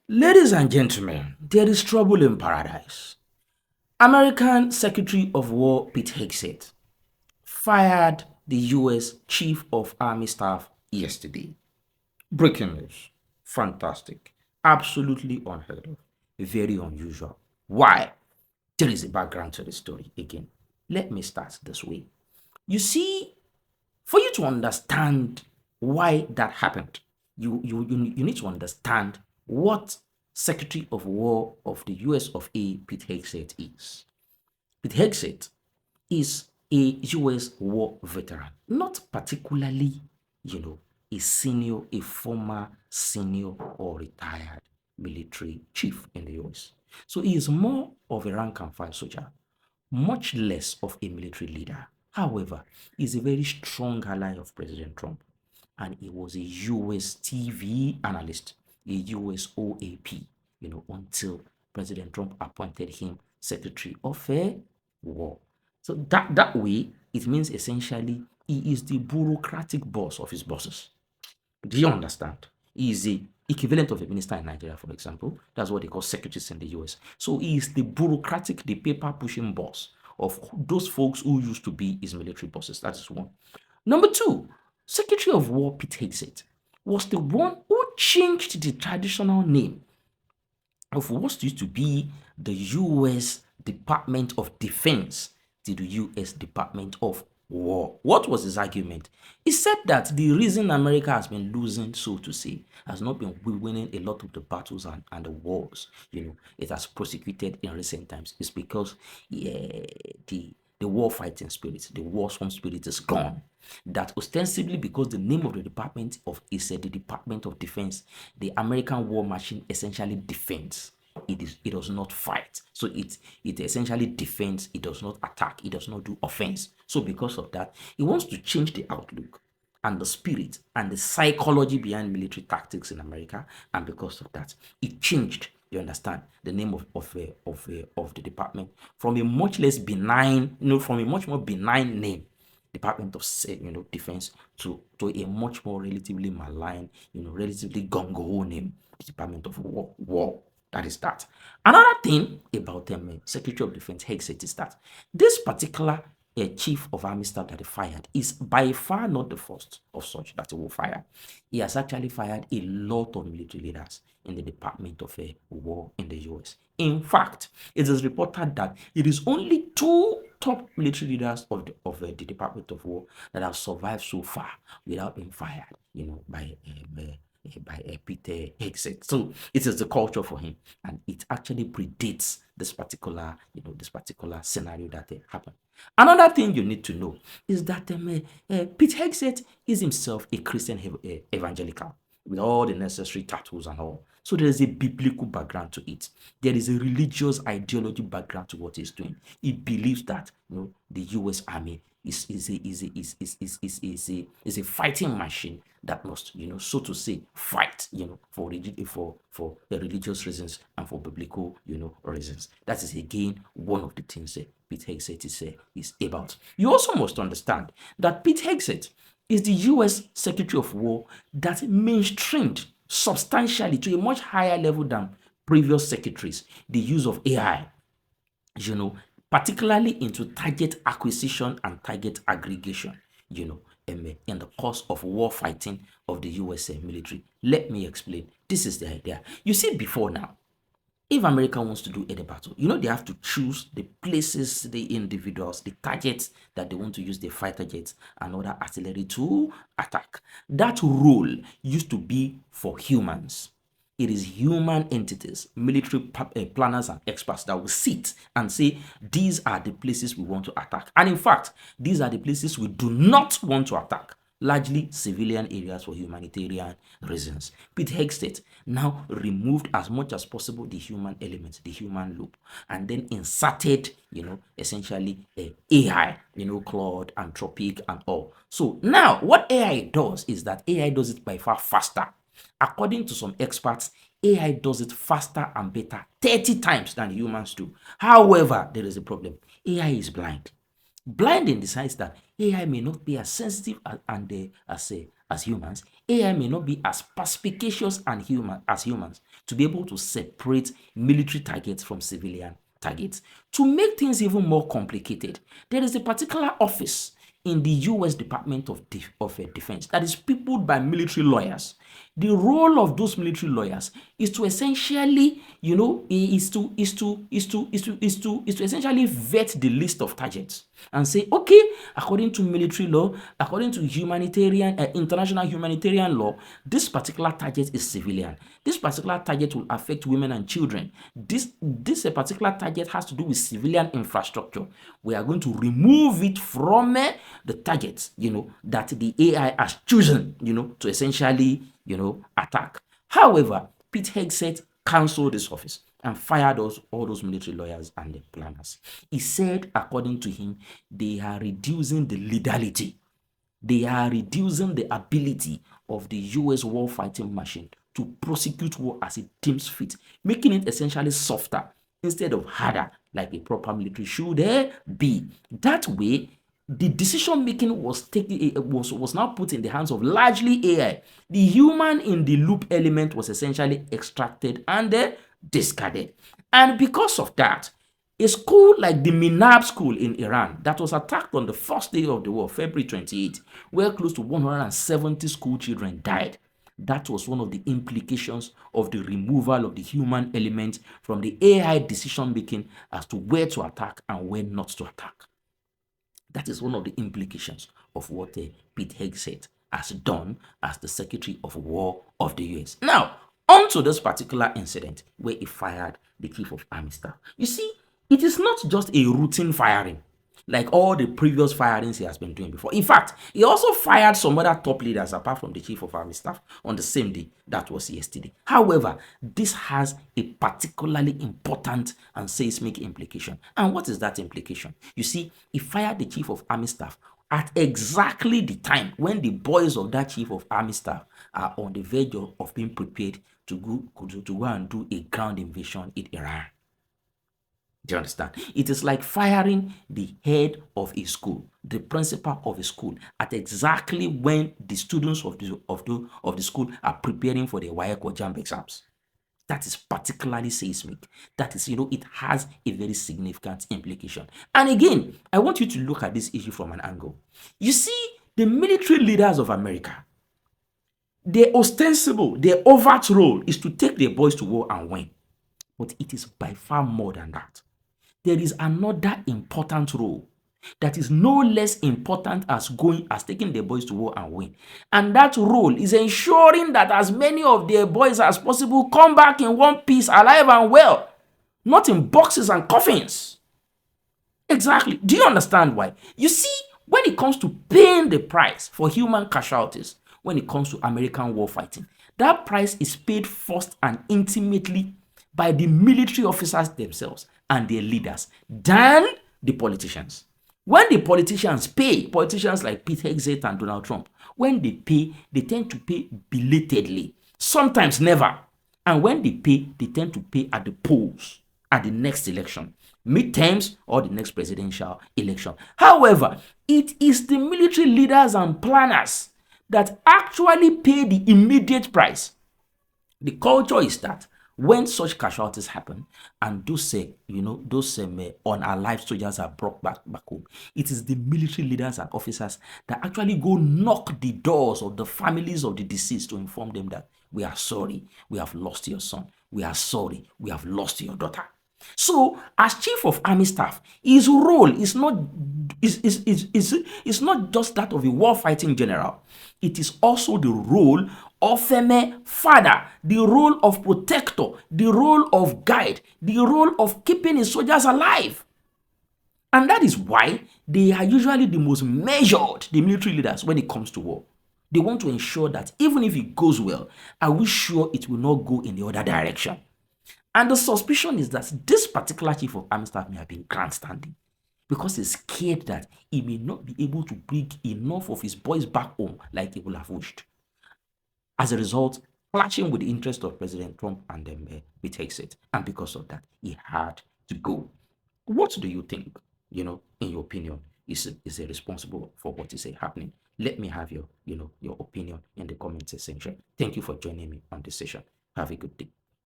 Ladies and gentlemen, there is trouble in paradise. American Secretary of War Pete Hegseth fired the US Chief of Army Staff yesterday. Breaking news. Fantastic. Absolutely unheard of. Very unusual. Why? There is a background to the story again. Let me start this way. You see, for you to understand why that happened, you need to understand what Secretary of War of the US of A, Pete Hegseth is. Pete Hegseth is a US war veteran, not particularly, a former senior or retired military chief in the US. So he is more of a rank and file soldier, much less of a military leader. However, he's a very strong ally of President Trump, and he was a US TV analyst, a US OAP, until President Trump appointed him Secretary of War. So that way, it means essentially he is the bureaucratic boss of his bosses. Do you understand? He is the equivalent of a minister in Nigeria, for example. That's what they call secretaries in the US. So he is the bureaucratic, the paper pushing boss of those folks who used to be his military bosses. That is one. Number two, Secretary of War Pete Hegseth was the one who changed the traditional name of what used to be the US Department of Defense to the US Department of War. What was his argument? He said that the reason America has been losing, so to say, has not been winning a lot of the battles and the wars, it has prosecuted in recent times, is because the war fighting spirit, the warsome spirit is gone. That ostensibly because the name of the department of is the Department of Defense, the American war machine essentially defends. It does not fight. So it essentially defends, it does not attack, it does not do offense. So because of that, he wants to change the outlook and the spirit and the psychology behind military tactics in America. And because of that, it changed, you understand, the name of the department from a much less benign, from a much more benign name, Department of Defense, to a much more relatively malign, relatively gung-ho name, Department of War. That is that. Another thing about Secretary of Defense Hegseth is that this particular chief of army staff that he fired is by far not the first of such that he will fire. He has actually fired a lot of military leaders in the Department of War in the US. In fact, it is reported that it is only two top military leaders of the Department of War that have survived so far without being fired, by Peter Hegseth. So it is the culture for him, and it actually predates this particular scenario that happened. Another thing you need to know is that Pete Hegseth is himself a Christian evangelical with all the necessary tattoos and all. So there is a biblical background to it. There is a religious ideology background to what he's doing. He believes that the U.S. Army is a fighting machine that must, so to say, fight, for the religious reasons and for biblical, reasons. That is again one of the things Pete Hegseth is about. You also must understand that Pete Hegseth is the US Secretary of War that mainstreamed substantially to a much higher level than previous secretaries the use of AI, particularly into target acquisition and target aggregation, in the course of war fighting of the US military. Let me explain. This is the idea. You see, before now, if America wants to do any battle, they have to choose the places, the individuals, the targets that they want to use the fighter jets and other artillery to attack. That role used to be for humans. It is human entities, military planners and experts that will sit and say, these are the places we want to attack. And in fact, these are the places we do not want to attack. Largely civilian areas for humanitarian reasons. Pete Hegseth now removed as much as possible the human element, the human loop, and then inserted, essentially AI, Claude, Anthropic, and all. So now what AI does is that AI does it by far faster. According to some experts, AI does it faster and better 30 times than humans do. However, there is a problem. AI is blind. Blind in the sense that AI may not be as sensitive as humans. AI may not be as perspicacious and as humans to be able to separate military targets from civilian targets. To make things even more complicated, there is a particular office in the US Department of Defense that is peopled by military lawyers. The role of those military lawyers is to essentially, essentially vet the list of targets and say, okay, according to military law, according to international humanitarian law, this particular target is civilian. This particular target will affect women and children. This particular target has to do with civilian infrastructure. We are going to remove it from the targets, that the AI has chosen, to essentially, attack. However, Pete Hegseth cancelled this office and fired all those military lawyers and the planners. He said, according to him, they are reducing the legality. They are reducing the ability of the US war fighting machine to prosecute war as it deems fit, making it essentially softer instead of harder like a proper military should be. That way, the decision making was now put in the hands of largely AI. The human in the loop element was essentially extracted and discarded. And because of that, a school like the Minab school in Iran that was attacked on the first day of the war, February 28, where close to 170 school children died. That was one of the implications of the removal of the human element from the AI decision making as to where to attack and where not to attack. That is one of the implications of what Pete Hegseth has done as the Secretary of War of the US. Now, on to this particular incident where he fired the Chief of Army Staff. You see, it is not just a routine firing like all the previous firings he has been doing before. In fact, he also fired some other top leaders apart from the Chief of Army Staff on the same day. That was yesterday. However, this has a particularly important and seismic implication. And what is that implication? You see, he fired the Chief of Army Staff at exactly the time when the boys of that Chief of Army Staff are on the verge of being prepared to go and do a ground invasion in Iran. Do you understand? It is like firing the head of a school, the principal of a school, at exactly when the students of the school are preparing for the WAEC or JAMB exams. That is particularly seismic. That is, it has a very significant implication. And again, I want you to look at this issue from an angle. You see, the military leaders of America, their overt role is to take their boys to war and win. But it is by far more than that. There is another important role that is no less important as taking their boys to war and win. And that role is ensuring that as many of their boys as possible come back in one piece, alive and well, not in boxes and coffins. Exactly. Do you understand why? You see, when it comes to paying the price for human casualties, when it comes to American war fighting, that price is paid first and intimately by the military officers themselves and their leaders than the politicians. When the politicians pay, politicians like Pete Hegseth and Donald Trump, when they pay, they tend to pay belatedly, sometimes never. And when they pay, they tend to pay at the polls at the next election, midterms or the next presidential election. However, it is the military leaders and planners that actually pay the immediate price. The culture is that when such casualties happen and those unalived soldiers are brought back home, it is the military leaders and officers that actually go knock the doors of the families of the deceased to inform them that we are sorry, we have lost your son. We are sorry, we have lost your daughter. So, as Chief of Army Staff, his role is not just that of a war-fighting general. It is also the role of a father, the role of protector, the role of guide, the role of keeping his soldiers alive. And that is why they are usually the most measured, the military leaders, when it comes to war. They want to ensure that even if it goes well, are we sure it will not go in the other direction? And the suspicion is that this particular Chief of Army Staff may have been grandstanding because he's scared that he may not be able to bring enough of his boys back home like he would have wished. As a result, clashing with the interest of President Trump and Pete Hegseth. And because of that, he had to go. What do you think, in your opinion, is responsible for what is happening? Let me have your, your opinion in the comment section. Thank you for joining me on this session. Have a good day.